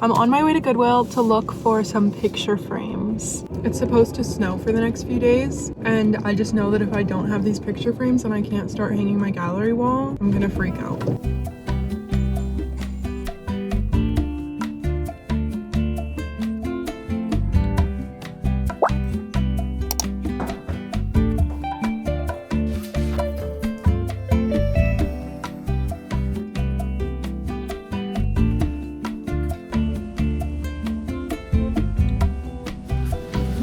I'm on my way to Goodwill to look for some picture frames. It's supposed to snow for the next few days, and I just know that if I don't have these picture frames and I can't start hanging my gallery wall, I'm gonna freak out.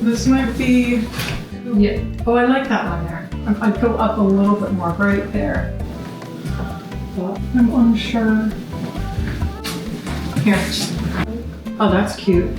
This might be... Yeah. Oh, I like that one there. I'd go up a little bit more right there. But I'm unsure. Here. Oh, that's cute.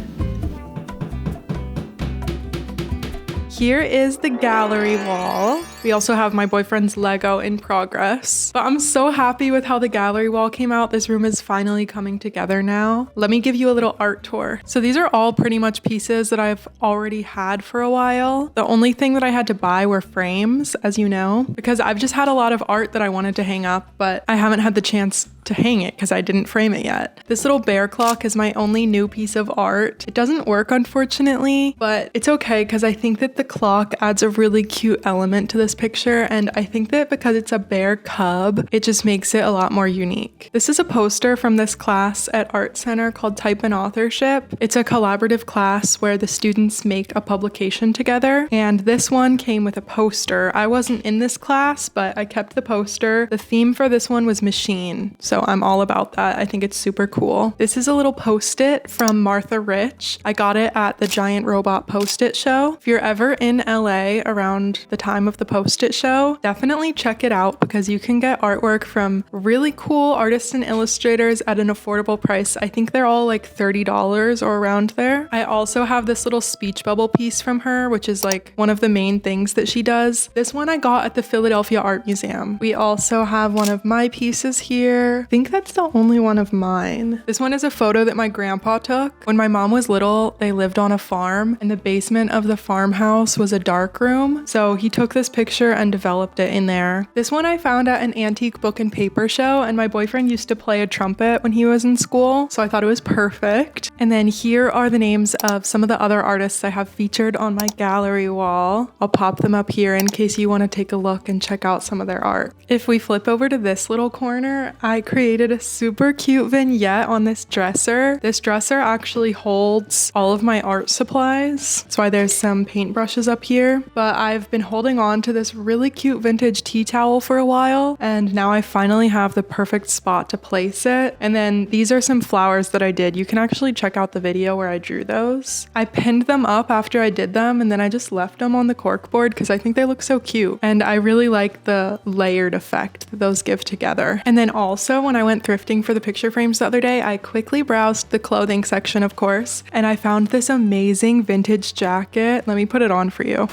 Here is the gallery wall. We also have my boyfriend's Lego in progress. But I'm so happy with how the gallery wall came out. This room is finally coming together now. Let me give you a little art tour. So these are all pretty much pieces that I've already had for a while. The only thing that I had to buy were frames, as you know, because I've just had a lot of art that I wanted to hang up, but I haven't had the chance to hang it because I didn't frame it yet. This little bear clock is my only new piece of art. It doesn't work, unfortunately, but it's okay because I think that the clock adds a really cute element to this picture, and I think that because it's a bear cub, it just makes it a lot more unique. This is a poster from this class at Art Center called Type and Authorship. It's a collaborative class where the students make a publication together, and this one came with a poster. I wasn't in this class, but I kept the poster. The theme for this one was machine, so I'm all about that. I think it's super cool. This is a little post-it from Martha Rich. I got it at the Giant Robot Post-it Show. If you're ever in LA around the time of the Post-it Show, definitely check it out because you can get artwork from really cool artists and illustrators at an affordable price. I think they're all like $30 or around there. I also have this little speech bubble piece from her, which is like one of the main things that she does. This one I got at the Philadelphia Art Museum. We also have one of my pieces here. I think that's the only one of mine. This one is a photo that my grandpa took. When my mom was little, they lived on a farm, and the basement of the farmhouse was a dark room. So he took this picture and developed it in there. This one I found at an antique book and paper show, and my boyfriend used to play a trumpet when he was in school, so I thought it was perfect. And then here are the names of some of the other artists I have featured on my gallery wall. I'll pop them up here in case you want to take a look and check out some of their art. If we flip over to this little corner, I created a super cute vignette on this dresser. This dresser actually holds all of my art supplies. That's why there's some paintbrushes up here, but I've been holding on to this really cute vintage tea towel for a while, and now I finally have the perfect spot to place it. And then these are some flowers that I did. You can actually check out the video where I drew those. I pinned them up after I did them, and then I just left them on the corkboard because I think they look so cute, and I really like the layered effect that those give together. And then also when I went thrifting for the picture frames the other day, I quickly browsed the clothing section, of course, and I found this amazing vintage jacket. Let me put it on for you.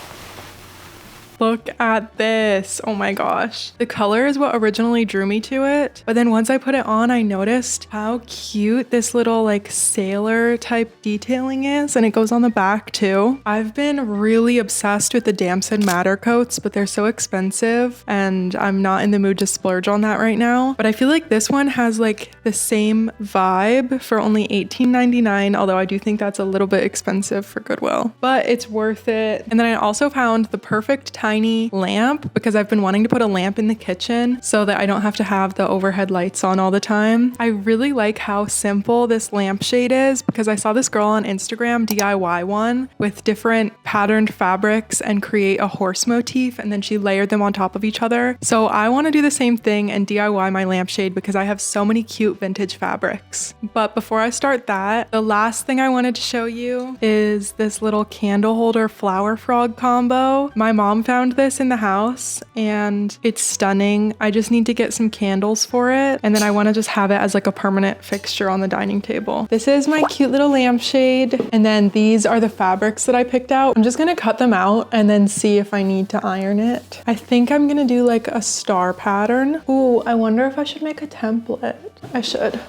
Look at this. Oh my gosh. The color is what originally drew me to it. But then once I put it on, I noticed how cute this little like sailor type detailing is. And it goes on the back too. I've been really obsessed with the Damson Matter coats, but they're so expensive and I'm not in the mood to splurge on that right now. But I feel like this one has like the same vibe for only $18.99, although I do think that's a little bit expensive for Goodwill. But it's worth it. And then I also found the perfect tiny lamp because I've been wanting to put a lamp in the kitchen so that I don't have to have the overhead lights on all the time. I really like how simple this lampshade is because I saw this girl on Instagram DIY one with different patterned fabrics and create a horse motif, and then she layered them on top of each other. So I want to do the same thing and DIY my lampshade because I have so many cute vintage fabrics. But before I start that, the last thing I wanted to show you is this little candle holder flower frog combo. My mom found this in the house and it's stunning. I just need to get some candles for it, and then I want to just have it as like a permanent fixture on the dining table. This is my cute little lampshade, and then these are the fabrics that I picked out. I'm just gonna cut them out and then see if I need to iron it. I think I'm gonna do like a star pattern. Ooh, I wonder if I should make a template. I should.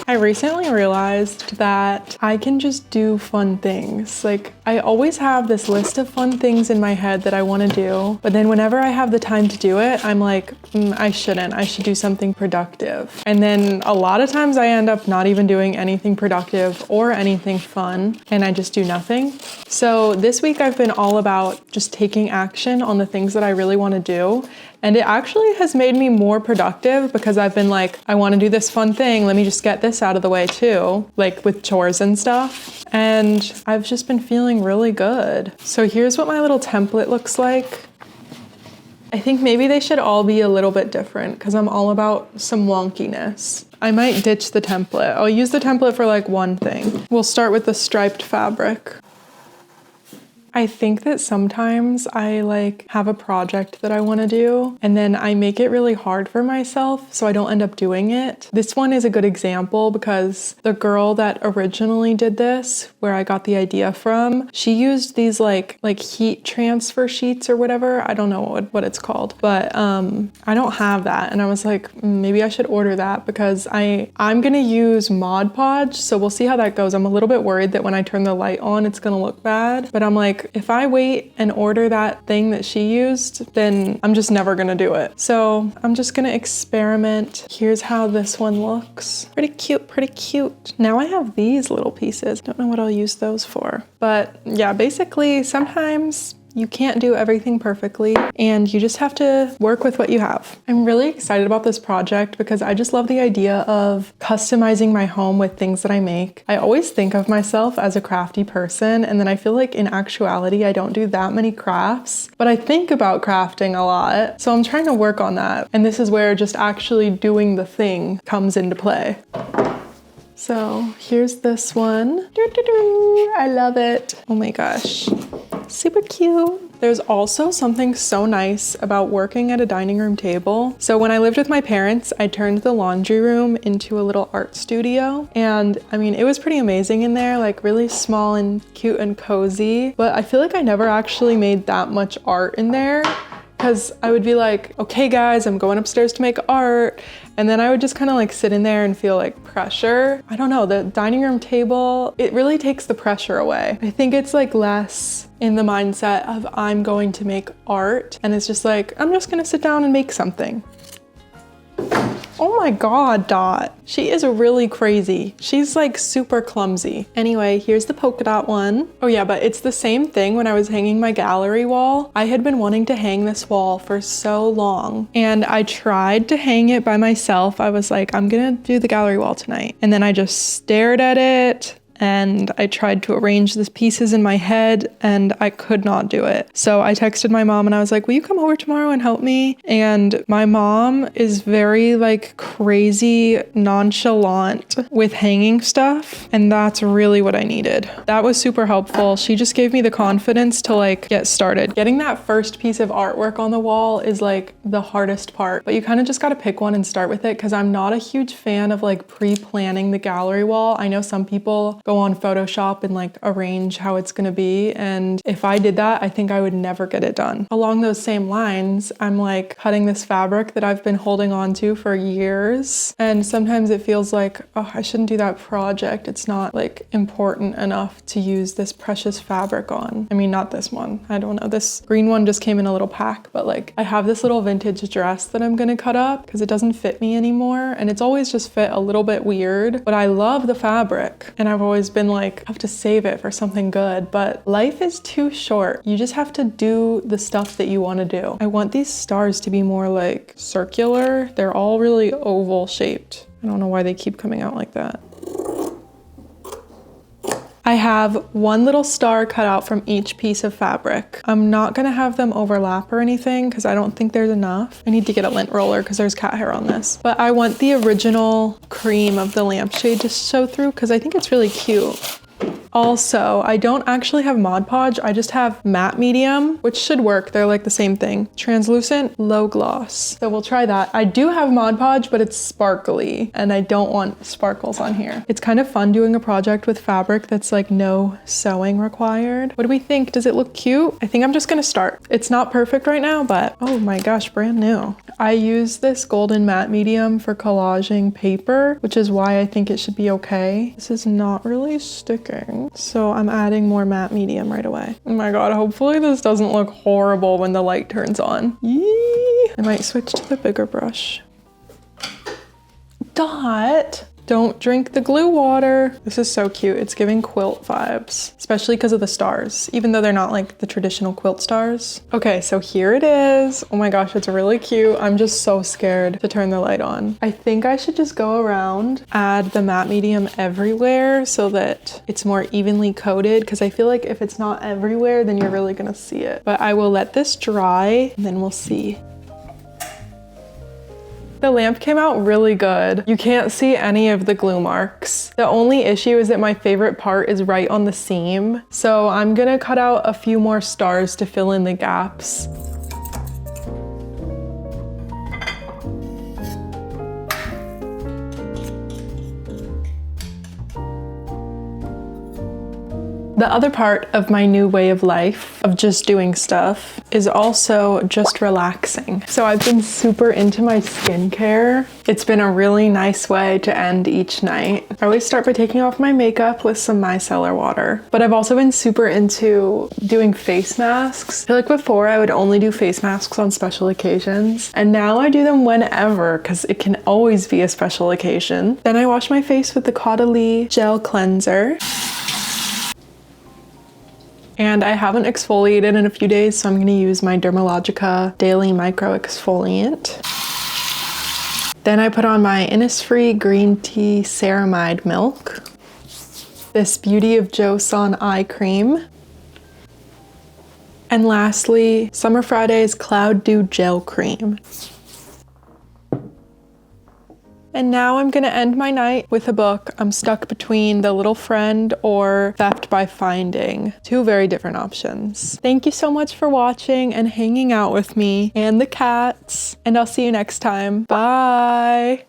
I recently realized that I can just do fun things. Like, I always have this list of fun things in my head that I want to do, but then whenever I have the time to do it, I'm like, I shouldn't. I should do something productive. And then a lot of times I end up not even doing anything productive or anything fun, and I just do nothing. So this week I've been all about just taking action on the things that I really want to do. And it actually has made me more productive because I've been like, I want to do this fun thing. Let me just get this out of the way too, like with chores and stuff. And I've just been feeling really good. So here's what my little template looks like. I think maybe they should all be a little bit different because I'm all about some wonkiness. I might ditch the template. I'll use the template for like one thing. We'll start with the striped fabric. I think that sometimes I like have a project that I want to do and then I make it really hard for myself so I don't end up doing it. This one is a good example because the girl that originally did this, where I got the idea from, she used these like heat transfer sheets or whatever. I don't know what it's called, but I don't have that. And I was like, maybe I should order that because I'm gonna use Mod Podge, so we'll see how that goes. I'm a little bit worried that when I turn the light on, it's gonna look bad, but I'm like, if I wait and order that thing that she used, then I'm just never gonna do it. So I'm just gonna experiment. Here's how this one looks. Pretty cute, pretty cute. Now I have these little pieces. Don't know what I'll use those for. But yeah, basically sometimes you can't do everything perfectly and you just have to work with what you have. I'm really excited about this project because I just love the idea of customizing my home with things that I make. I always think of myself as a crafty person, and then I feel like in actuality, I don't do that many crafts, but I think about crafting a lot. So I'm trying to work on that. And this is where just actually doing the thing comes into play. So here's this one. I love it. Oh my gosh. Super cute. There's also something so nice about working at a dining room table. So when I lived with my parents, I turned the laundry room into a little art studio. And I mean, it was pretty amazing in there, like really small and cute and cozy. But I feel like I never actually made that much art in there because I would be like, okay guys, I'm going upstairs to make art. And then I would just kind of like sit in there and feel like pressure. I don't know, the dining room table, it really takes the pressure away. I think it's like less in the mindset of I'm going to make art. And it's just like, I'm just gonna sit down and make something. Oh my God, Dot. She is really crazy. She's like super clumsy. Anyway, here's the polka dot one. Oh yeah, but it's the same thing when I was hanging my gallery wall. I had been wanting to hang this wall for so long and I tried to hang it by myself. I was like, I'm gonna do the gallery wall tonight. And then I just stared at it and I tried to arrange the pieces in my head and I could not do it. So I texted my mom and I was like, will you come over tomorrow and help me? And my mom is very like crazy nonchalant with hanging stuff. And that's really what I needed. That was super helpful. She just gave me the confidence to like get started. Getting that first piece of artwork on the wall is like the hardest part, but you kind of just got to pick one and start with it because I'm not a huge fan of like pre-planning the gallery wall. I know some people go on Photoshop and like arrange how it's gonna be. And if I did that, I think I would never get it done. Along those same lines, I'm like cutting this fabric that I've been holding on to for years. And sometimes it feels like, oh, I shouldn't do that project. It's not like important enough to use this precious fabric on. I mean, not this one. I don't know. This green one just came in a little pack, but like I have this little vintage dress that I'm gonna cut up because it doesn't fit me anymore. And it's always just fit a little bit weird, but I love the fabric. And I've always been like, I have to save it for something good, but life is too short. You just have to do the stuff that you want to do. I want these stars to be more like circular. They're all really oval shaped. I don't know why they keep coming out like that. I have one little star cut out from each piece of fabric. I'm not gonna have them overlap or anything because I don't think there's enough. I need to get a lint roller because there's cat hair on this. But I want the original cream of the lampshade to show through because I think it's really cute. Also, I don't actually have Mod Podge. I just have matte medium, which should work. They're like the same thing. Translucent, low gloss. So we'll try that. I do have Mod Podge, but it's sparkly and I don't want sparkles on here. It's kind of fun doing a project with fabric that's like no sewing required. What do we think? Does it look cute? I think I'm just gonna start. It's not perfect right now, but oh my gosh, brand new. I use this golden matte medium for collaging paper, which is why I think it should be okay. This is not really sticking, so I'm adding more matte medium right away. Oh my god, hopefully this doesn't look horrible when the light turns on. Yee! I might switch to the bigger brush. Dot! Don't drink the glue water. This is so cute. It's giving quilt vibes, especially because of the stars, even though they're not like the traditional quilt stars. Okay, so here it is. Oh my gosh, it's really cute. I'm just so scared to turn the light on. I think I should just go around, add the matte medium everywhere so that it's more evenly coated, because I feel like if it's not everywhere, then you're really gonna see it. But I will let this dry and then we'll see. The lamp came out really good. You can't see any of the glue marks. The only issue is that my favorite part is right on the seam. So I'm gonna cut out a few more stars to fill in the gaps. The other part of my new way of life, of just doing stuff, is also just relaxing. So I've been super into my skincare. It's been a really nice way to end each night. I always start by taking off my makeup with some micellar water. But I've also been super into doing face masks. I feel like before I would only do face masks on special occasions. And now I do them whenever, because it can always be a special occasion. Then I wash my face with the Hadley gel cleanser. And I haven't exfoliated in a few days, so I'm gonna use my Dermalogica Daily Micro Exfoliant. Then I put on my Innisfree Green Tea Ceramide Milk, this Beauty of Joseon Eye Cream, and lastly, Summer Friday's Cloud Dew Gel Cream. And now I'm gonna end my night with a book. I'm stuck between The Little Friend or Theft by Finding. Two very different options. Thank you so much for watching and hanging out with me and the cats. And I'll see you next time. Bye.